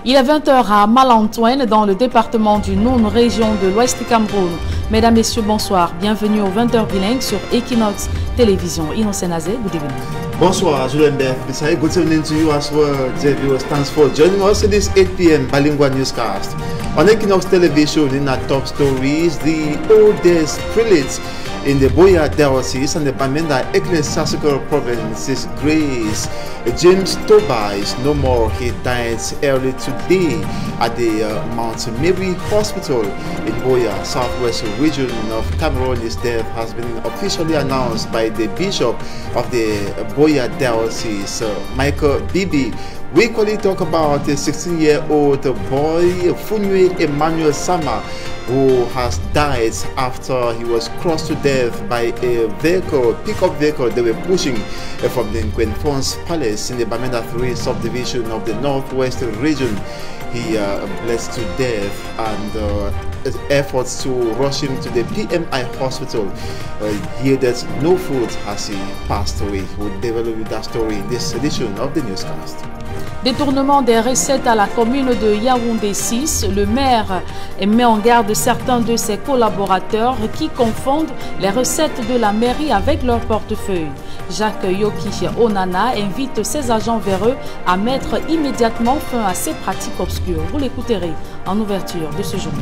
Il est 20 h à Malantoine, dans le département du Noun, région de l'Ouest du Cameroun. Mesdames, Messieurs, bonsoir. Bienvenue au 20 h bilingue sur Equinox Télévision. Innocent Nazé, good evening. Bonsoir, Julian Bissaï. Good evening to you as well, dear viewers. Thanks for joining us in this 8 p.m. bilingual newscast. On Equinox Television, in our top stories, the oldest prelates in the Boya Diocese and the Bamenda Ecclesiastical Province is Grace James Toba is no more. He died early today at the Mount Mary Hospital in Boya, southwest region of Cameroon. His death has been officially announced by the Bishop of the Boya Diocese, Michael Bibi. We equally talk about a 16-year-old boy, Funwe Emmanuel Sama, who has died after he was crushed to death by a vehicle, pickup vehicle they were pushing from the Nkwenfons Palace in the Bamenda 3 subdivision of the northwest region. He bled to death, and efforts to rush him to the PMI hospital yielded no fruit as he passed away. We'll develop that story in this edition of the newscast. Détournement des recettes à la commune de Yaoundé 6, le maire met en garde certains de ses collaborateurs qui confondent les recettes de la mairie avec leur portefeuille. Jacques Yoki Onana invite ses agents véreux à mettre immédiatement fin à ces pratiques obscures. Vous l'écouterez en ouverture de ce journal.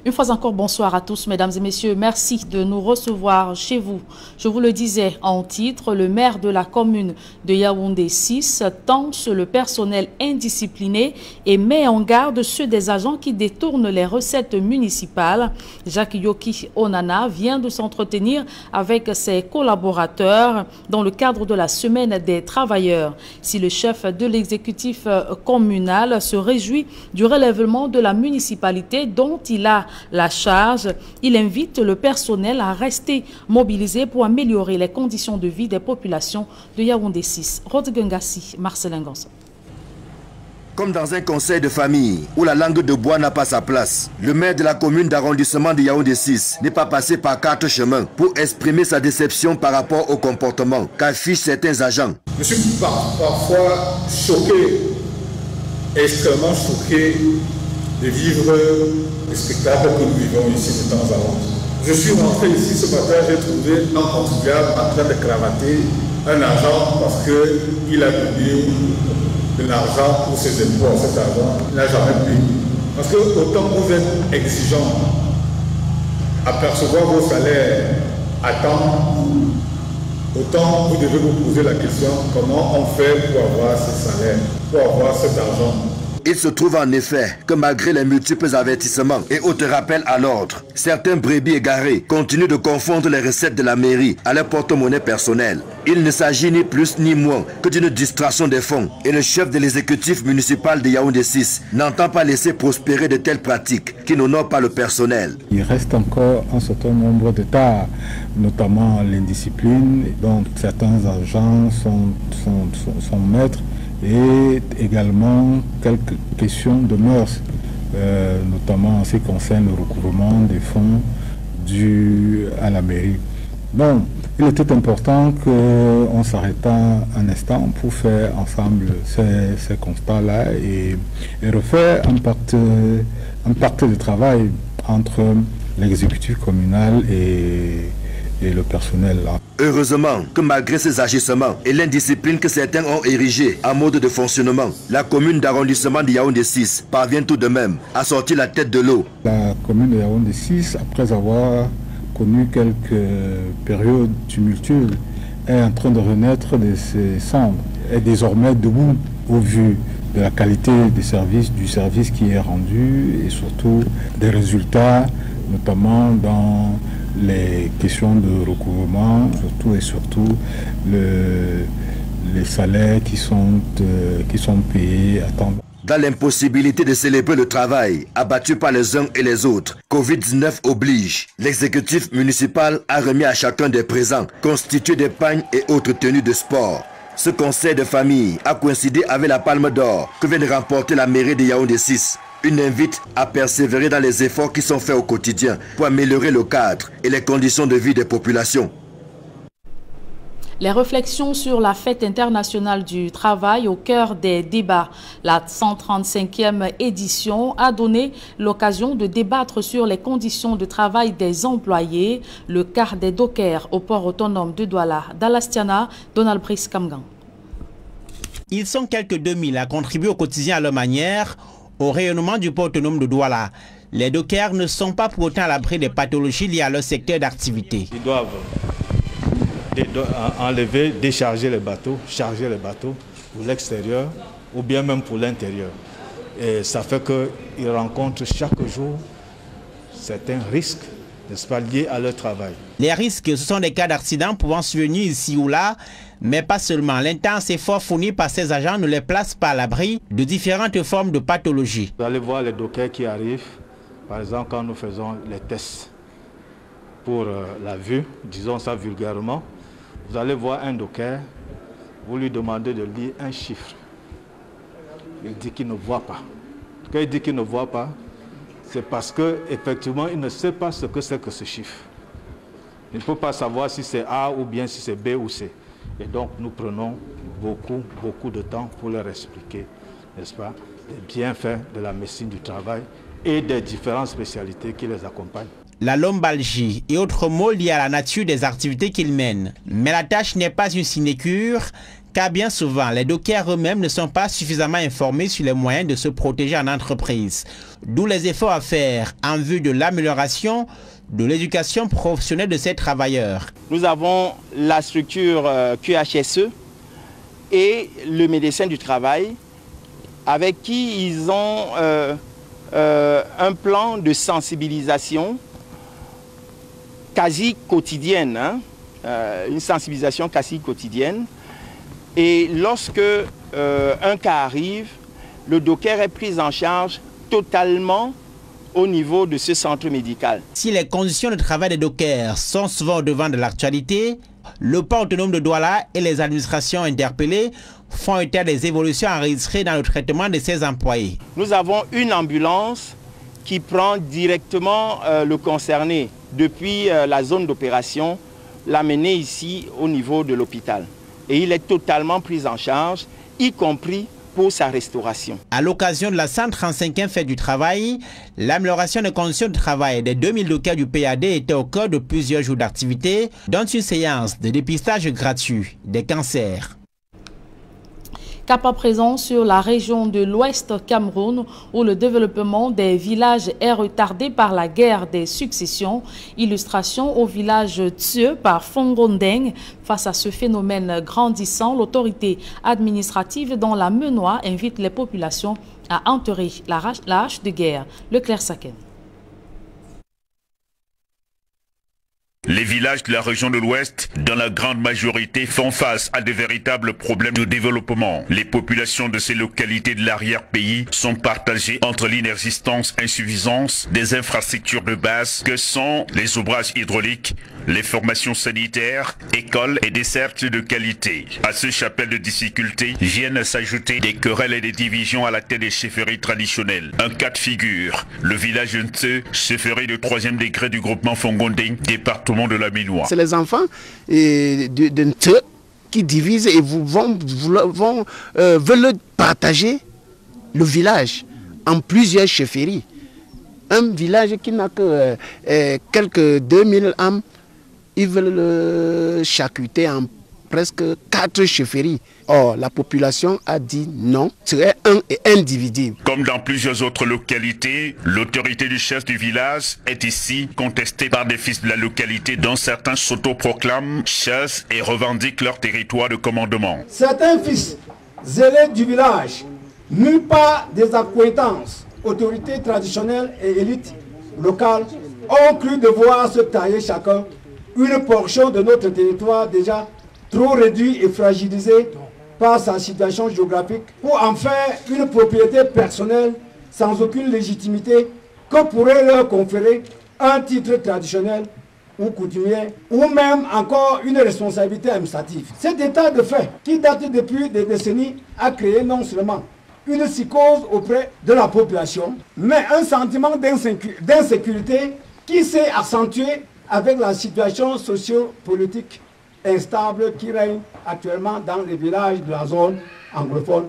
Une fois encore, bonsoir à tous, mesdames et messieurs. Merci de nous recevoir chez vous. Je vous le disais en titre, le maire de la commune de Yaoundé 6 tanche le personnel indiscipliné et met en garde ceux des agents qui détournent les recettes municipales. Jacques Yoki Onana vient de s'entretenir avec ses collaborateurs dans le cadre de la semaine des travailleurs. Si le chef de l'exécutif communal se réjouit du relèvement de la municipalité dont il a la charge, il invite le personnel à rester mobilisé pour améliorer les conditions de vie des populations de Yaoundé 6. Rodgengassi, Marcelin Gonçalves. Comme dans un conseil de famille où la langue de bois n'a pas sa place, le maire de la commune d'arrondissement de Yaoundé 6 n'est pas passé par 4 chemins pour exprimer sa déception par rapport au comportement qu'affichent certains agents. Je suis parfois choqué, extrêmement choqué de vivre le spectacle que nous vivons ici de temps à autre. Je suis rentré ici ce matin, j'ai trouvé un contribuable en train de cravater un agent parce qu'il a payé de l'argent pour ses impôts. Cet argent, il n'a jamais payé. Parce que autant vous êtes exigeant à percevoir vos salaires à temps, autant vous devez vous poser la question comment on fait pour avoir ce salaire, pour avoir cet argent. Il se trouve en effet que malgré les multiples avertissements et autres rappels à l'ordre, certains brebis égarés continuent de confondre les recettes de la mairie à leur porte-monnaie personnelle. Il ne s'agit ni plus ni moins que d'une distraction des fonds et le chef de l'exécutif municipal de Yaoundé 6 n'entend pas laisser prospérer de telles pratiques qui n'honorent pas le personnel. Il reste encore un certain nombre de tares, notamment l'indiscipline dont certains agents sont maîtres, et également quelques questions de mœurs, notamment en ce qui concerne le recouvrement des fonds dus à la mairie. Donc, il était important qu'on s'arrêtât un instant pour faire ensemble ces constats-là et refaire un pacte de travail entre l'exécutif communal et le personnel là. Heureusement que malgré ces agissements et l'indiscipline que certains ont érigée en mode de fonctionnement, la commune d'arrondissement de Yaoundé 6 parvient tout de même à sortir la tête de l'eau. La commune de Yaoundé 6, après avoir connu quelques périodes tumultueuses, est en train de renaître de ses cendres, est désormais debout au vu de la qualité des services, du service qui est rendu et surtout des résultats, notamment dans les questions de recouvrement, surtout les salaires qui sont payés à temps. Dans l'impossibilité de célébrer le travail abattu par les uns et les autres, Covid-19 oblige. L'exécutif municipal a remis à chacun des présents constitué d'épargne et autres tenues de sport. Ce conseil de famille a coïncidé avec la Palme d'Or que vient de remporter la mairie de Yaoundé 6. Une invite à persévérer dans les efforts qui sont faits au quotidien pour améliorer le cadre et les conditions de vie des populations. Les réflexions sur la fête internationale du travail au cœur des débats. La 135e édition a donné l'occasion de débattre sur les conditions de travail des employés, le cas des dockers au port autonome de Douala. Dalastiana, Donald Brice Kamgan. Ils sont quelques 2000 à contribuer au quotidien à leur manière au rayonnement du port autonome de Douala. Les dockers ne sont pas pour autant à l'abri des pathologies liées à leur secteur d'activité. Ils doivent enlever, décharger les bateaux, charger les bateaux pour l'extérieur ou bien même pour l'intérieur. Et ça fait qu'ils rencontrent chaque jour certains risques, n'est-ce pas, liés à leur travail. Les risques, ce sont des cas d'accidents pouvant survenir ici ou là, mais pas seulement. L'intense effort fourni par ces agents ne les place pas à l'abri de différentes formes de pathologies. Vous allez voir les dockers qui arrivent, par exemple quand nous faisons les tests pour la vue, disons ça vulgairement. Vous allez voir un docker, vous lui demandez de lire un chiffre. Il dit qu'il ne voit pas. Quand il dit qu'il ne voit pas, c'est parce qu'effectivement, il ne sait pas ce que c'est que ce chiffre. Il ne peut pas savoir si c'est A ou bien si c'est B ou C. Et donc, nous prenons beaucoup de temps pour leur expliquer, n'est-ce pas, les bienfaits de la médecine du travail et des différentes spécialités qui les accompagnent. La lombalgie et autres maux liés à la nature des activités qu'ils mènent. Mais la tâche n'est pas une sinécure, car bien souvent, les dockers eux-mêmes ne sont pas suffisamment informés sur les moyens de se protéger en entreprise. D'où les efforts à faire en vue de l'amélioration de l'éducation professionnelle de ces travailleurs. Nous avons la structure QHSE et le médecin du travail avec qui ils ont un plan de sensibilisation quasi quotidienne, une sensibilisation quasi quotidienne. Et lorsque un cas arrive, le docker est pris en charge totalement au niveau de ce centre médical. Si les conditions de travail des dockers sont souvent au devant de l'actualité, le port autonome de Douala et les administrations interpellées font état des évolutions enregistrées dans le traitement de ces employés. Nous avons une ambulance qui prend directement le concerné depuis la zone d'opération, l'amener ici au niveau de l'hôpital. Et il est totalement pris en charge, y compris pour sa restauration. À l'occasion de la 135e fête du travail, l'amélioration des conditions de travail des 2000 dockers du PAD était au cœur de plusieurs jours d'activité, dont une séance de dépistage gratuit des cancers. Cap à présent sur la région de l'Ouest Cameroun où le développement des villages est retardé par la guerre des successions. Illustration au village Thieu par Fongondeng. Face à ce phénomène grandissant, l'autorité administrative dans la Menoie invite les populations à enterrer la hache de guerre. Leclerc Saken. Les villages de la région de l'Ouest, dans la grande majorité, font face à de véritables problèmes de développement. Les populations de ces localités de l'arrière-pays sont partagées entre l'inexistence insuffisance des infrastructures de base que sont les ouvrages hydrauliques, les formations sanitaires, écoles et dessertes de qualité. À ce chapelle de difficultés viennent s'ajouter des querelles et des divisions à la tête des chefferies traditionnelles. Un cas de figure, le village de Ntse, chefferie de 3e degré du groupement Fongondeng, département de la Minois. C'est les enfants de Ntse qui divisent et veulent partager le village en plusieurs chefferies. Un village qui n'a que quelques 2000 âmes, ils veulent le charcuter en presque 4 chefferies. Or, la population a dit non, serait un et indivisible. Comme dans plusieurs autres localités, l'autorité du chef du village est ici contestée par des fils de la localité dont certains s'autoproclament chefs et revendiquent leur territoire de commandement. Certains fils zélés du village, nulle part des accointances, autorités traditionnelles et élites locales, ont cru devoir se tailler chacun une portion de notre territoire déjà trop réduit et fragilisé par sa situation géographique pour en faire une propriété personnelle sans aucune légitimité que pourrait leur conférer un titre traditionnel ou coutumier, ou même encore une responsabilité administrative. Cet état de fait, qui date depuis des décennies, a créé non seulement une psychose auprès de la population, mais un sentiment d'insécurité qui s'est accentué avec la situation socio-politique instable qui règne actuellement dans les villages de la zone anglophone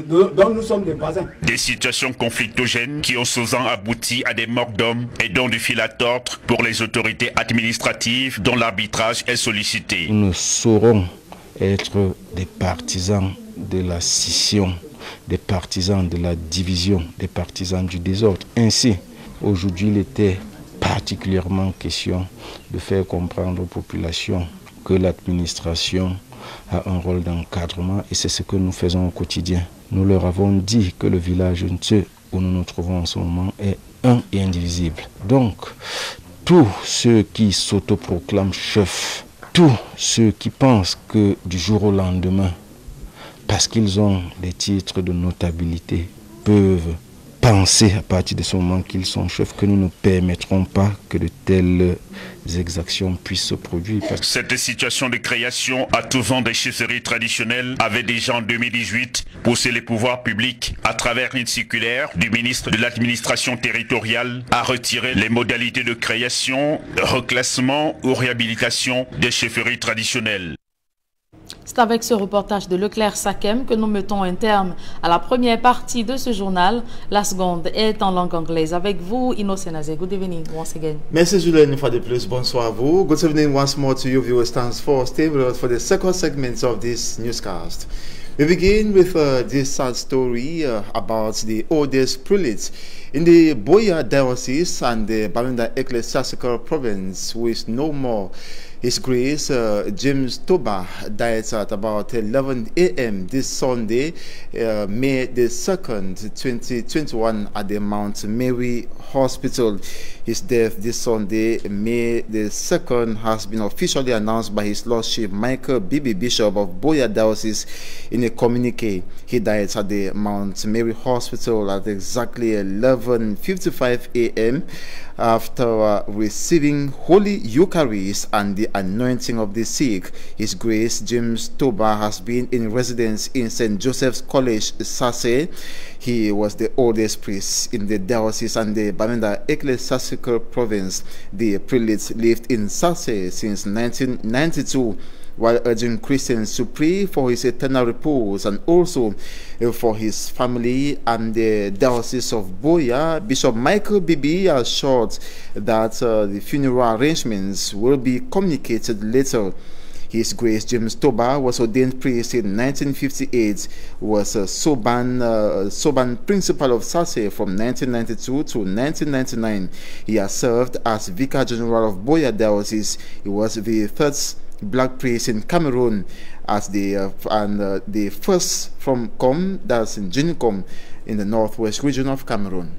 dont nous sommes des voisins. Des situations conflictogènes qui ont souvent abouti à des morts d'hommes et dont du fil à tordre pour les autorités administratives dont l'arbitrage est sollicité. Nous ne saurons être des partisans de la scission, des partisans de la division, des partisans du désordre. Ainsi, aujourd'hui, il était particulièrement question de faire comprendre aux populations que l'administration a un rôle d'encadrement et c'est ce que nous faisons au quotidien. Nous leur avons dit que le village Ntse où nous nous trouvons en ce moment est un et indivisible. Donc, tous ceux qui s'autoproclament chefs, tous ceux qui pensent que du jour au lendemain, parce qu'ils ont des titres de notabilité, peuvent penser à partir de ce moment qu'ils sont chefs, que nous ne permettrons pas que de telles exactions puissent se produire. Cette situation de création à tout vent des chefferies traditionnelles avait déjà en 2018 poussé les pouvoirs publics à travers une circulaire du ministre de l'administration territoriale à retirer les modalités de création, reclassement ou réhabilitation des chefferies traditionnelles. C'est avec ce reportage de Leclerc Sakem que nous mettons un terme à la première partie de ce journal. La seconde est en langue anglaise. Avec vous, Innocent Azé. Good evening once again. Merci Julien une fois de plus. Bonsoir à vous. Good evening once more to you viewers. Thanks for staying with us for the second segment of this newscast. We begin with this sad story about the oldest prelate in the Boya Diocese and the Bamenda Ecclesiastical Province, who is no more. His Grace James Toba died at about 11 a.m. this Sunday, May the 2nd, 2021 at the Mount Mary Hospital. His death this Sunday, May the 2nd, has been officially announced by His Lordship Michael Bibi, Bishop of Boya Diocese, in a communique. He died at the Mount Mary Hospital at exactly 11:55 a.m. after receiving Holy Eucharist and the anointing of the sick. His Grace James Toba has been in residence in St. Joseph's College, Sase. He was the oldest priest in the diocese and the Bamenda Ecclesiastical Province. The prelate lived in Sase since 1992, while urging Christians to pray for his eternal repose and also for his family and the Diocese of Boya. Bishop Michael Bibi assured that the funeral arrangements will be communicated later. His Grace James Toba was ordained priest in 1958, was Soban Principal of Sase from 1992 to 1999. He has served as Vicar General of Boya Diocese. He was the third black priest in Cameroon as the first from Com, that's in Jinicom, in the northwest region of Cameroon.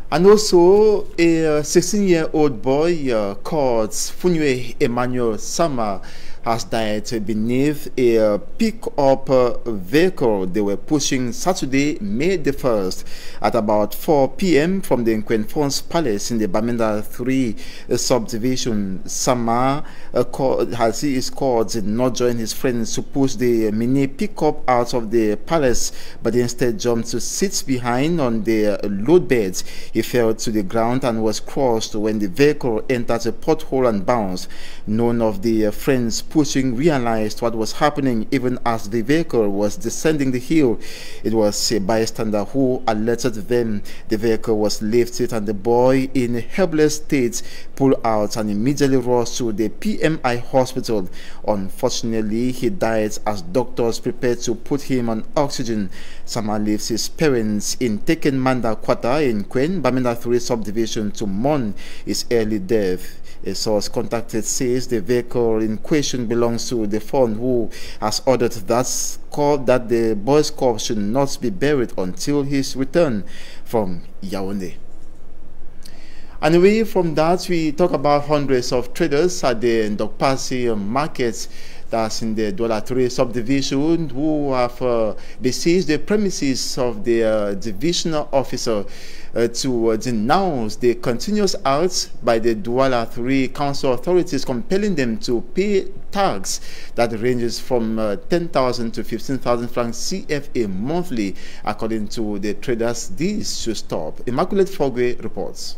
And also a 16-year-old boy called Funwe Emmanuel Sama has died beneath a pick-up vehicle they were pushing Saturday, May the 1st at about 4 p.m. from the Nkwenfons Palace in the Bamenda 3 subdivision. Sama, as he is called, did not join his friends to push the mini pickup out of the palace, but instead jumped to sit behind on the load beds. He fell to the ground and was crushed when the vehicle entered a pothole and bounced. None of the friends pushing realized what was happening even as the vehicle was descending the hill. It was a bystander who alerted them. The vehicle was lifted and the boy, in a helpless state, pulled out and immediately rushed to the PMI hospital. Unfortunately, he died as doctors prepared to put him on oxygen. Sama leaves his parents in Tekenmanda Quarter in Kwen, Bamenda 3 subdivision, to mourn his early death. A source contacted says the vehicle in question belongs to the fund, who has ordered that the boy's corpse should not be buried until his return from Yaoundé. And away from that, we talk about hundreds of traders at the Ndokpasi market, that's in the Douala 3 subdivision, who have besieged the premises of the divisional officer to denounce the continuous acts by the Douala 3 council authorities compelling them to pay tax that ranges from 10,000 to 15,000 francs CFA monthly. According to the traders, this should stop. Immaculate Fogwe reports.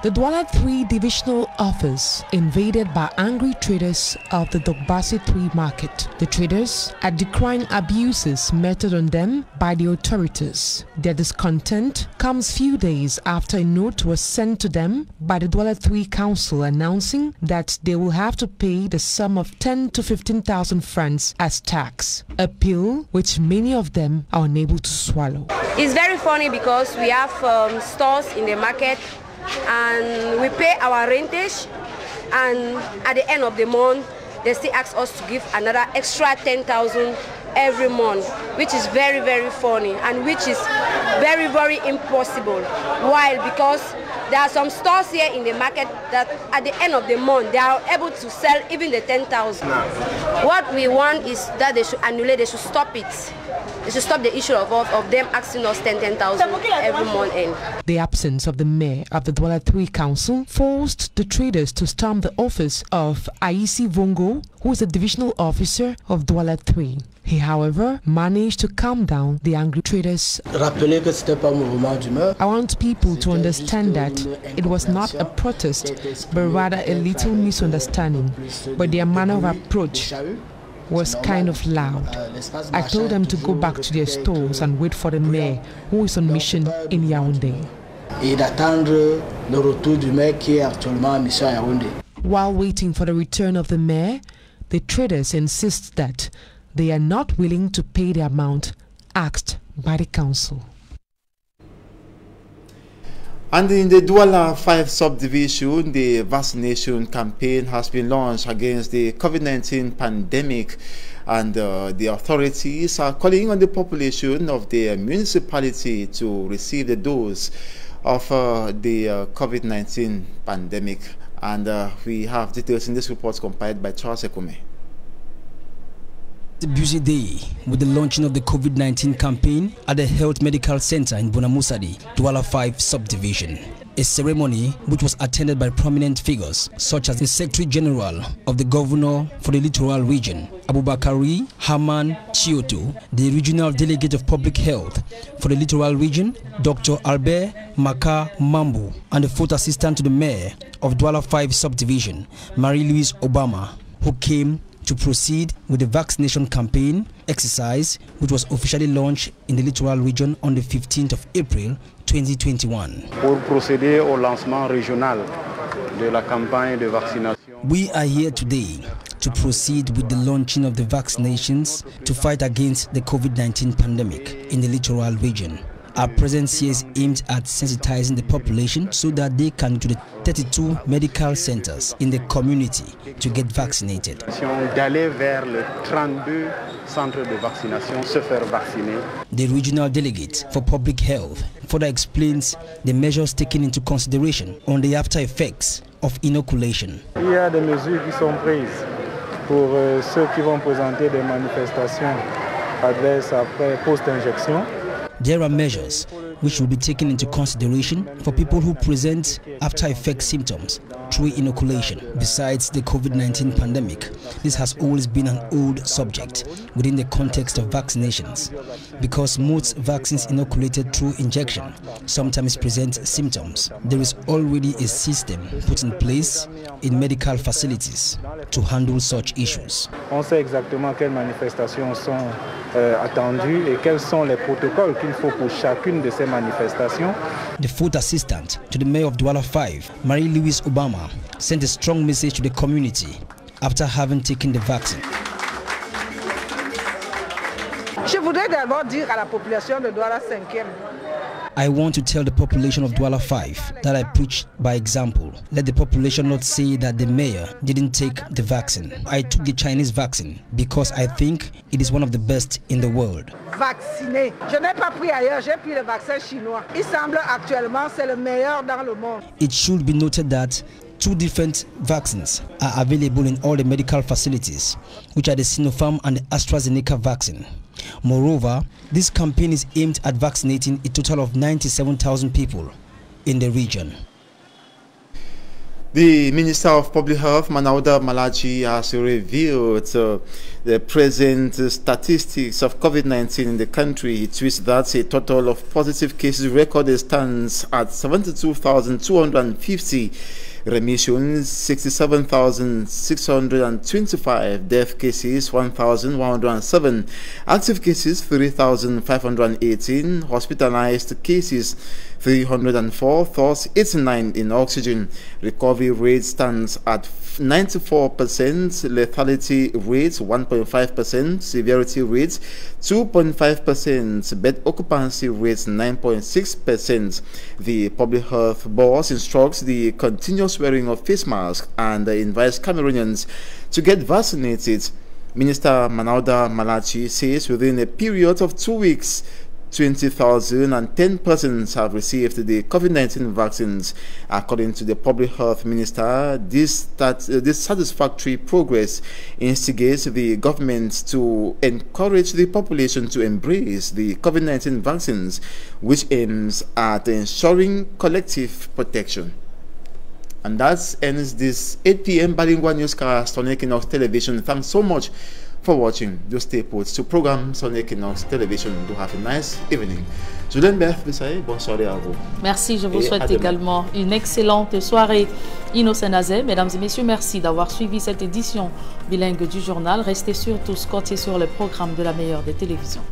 The Douala 3 divisional office invaded by angry traders of the Dogbasi 3 market. The traders are decrying abuses meted on them by the authorities. Their discontent comes few days after a note was sent to them by the Douala 3 council announcing that they will have to pay the sum of 10 to 15,000 francs as tax, a pill which many of them are unable to swallow. It's very funny because we have stores in the market and we pay our rentage, and at the end of the month they still ask us to give another extra 10,000 every month, which is very, very funny and which is very, very impossible. Why? Because there are some stores here in the market that at the end of the month they are able to sell even the 10,000. What we want is that they should annulate, they should stop it. They should stop the issue of them asking us 10,000 every month end. The absence of the mayor of the Douala 3 council forced the traders to storm the office of Aisi Vongo, who is the divisional officer of Douala 3. He, however, managed to calm down the angry traders. I want people to understand that it was not a protest, but rather a little misunderstanding. But their manner of approach was kind of loud. I told them to go back to their stores and wait for the mayor, who is on mission in Yaoundé. While waiting for the return of the mayor, the traders insist that they are not willing to pay the amount asked by the council. And in the Douala 5 subdivision, the vaccination campaign has been launched against the COVID-19 pandemic, and the authorities are calling on the population of the municipality to receive the dose of the COVID-19 pandemic. And we have details in this report compiled by Charles Ekome. It's a busy day with the launching of the COVID-19 campaign at the Health Medical Center in Bonamusadi, Douala 5 subdivision. A ceremony which was attended by prominent figures such as the Secretary General of the Governor for the Littoral Region, Abubakari Haman Chioto, the Regional Delegate of Public Health for the Littoral Region, Dr. Albert Maka Mambu, and the fourth assistant to the Mayor of Douala 5 subdivision, Marie-Louise Obama, who came to proceed with the vaccination campaign exercise, which was officially launched in the Littoral Region on the 15th of April 2021. Pour procéder au lancement régional de la campagne de vaccination. We are here today to proceed with the launching of the vaccinations to fight against the COVID-19 pandemic in the Littoral Region. Our presence here is aimed at sensitizing the population so that they can go to the 32 medical centers in the community to get vaccinated. D'aller vers les 32 centres de vaccination, se faire vacciner. The regional delegate for public health further explains the measures taken into consideration on the after effects of inoculation. Il y a des mesures qui sont prises pour ceux qui vont présenter des manifestations adverses après post-injection. There are measures which will be taken into consideration for people who present after effect symptoms through inoculation. Besides the COVID-19 pandemic, this has always been an old subject within the context of vaccinations, because most vaccines inoculated through injection sometimes present symptoms. There is already a system put in place in medical facilities to handle such issues. On sait exactement quelles manifestations sont attendues et quels sont les protocoles qu'il faut pour chacune de ces manifestations. The fourth assistant to the mayor of Douala 5, Marie-Louise Obama, sent a strong message to the community after having taken the vaccine. Je voudrais d'abord dire à la population de Douala 5e. I want to tell the population of Douala 5 that I preach by example. Let the population not say that the mayor didn't take the vaccine. I took the Chinese vaccine because I think it is one of the best in the world. Vacciné. Je n'ai pas pris ailleurs, j'ai pris le vaccin chinois. Il semble actuellement c'est le meilleur dans le monde. It should be noted that two different vaccines are available in all the medical facilities, which are the Sinopharm and the AstraZeneca vaccine. Moreover, this campaign is aimed at vaccinating a total of 97,000 people in the region. The Minister of Public Health, Manawda Malachi, has revealed the present statistics of COVID-19 in the country. It tweets that a total of positive cases recorded stands at 72,250. Remissions 67,625, death cases 1,107, active cases 3,518, hospitalized cases 304, thus 89 in oxygen. Recovery rate stands at 94%, lethality rate 1.5%, severity rate 2.5%, bed occupancy rate 9.6%. The Public Health Board instructs the continuous wearing of face masks and invites Cameroonians to get vaccinated. Minister Manawda Malachi says within a period of 2 weeks, 20,010 persons have received the COVID-19 vaccines. According to the Public Health Minister, this satisfactory progress instigates the government to encourage the population to embrace the COVID-19 vaccines, which aims at ensuring collective protection. And that ends this 8 p.m. bilingual newscast on Equinox Television. Thanks so much for watching. Do stay put to programs on Equinox Television. Do have a nice evening. Julien Beth, bonsoir à vous. Merci, je vous souhaite également une excellente soirée. Innocent Nazé, mesdames et messieurs, merci d'avoir suivi cette édition bilingue du journal. Restez surtout scotchés sur le programme de la meilleure des télévisions.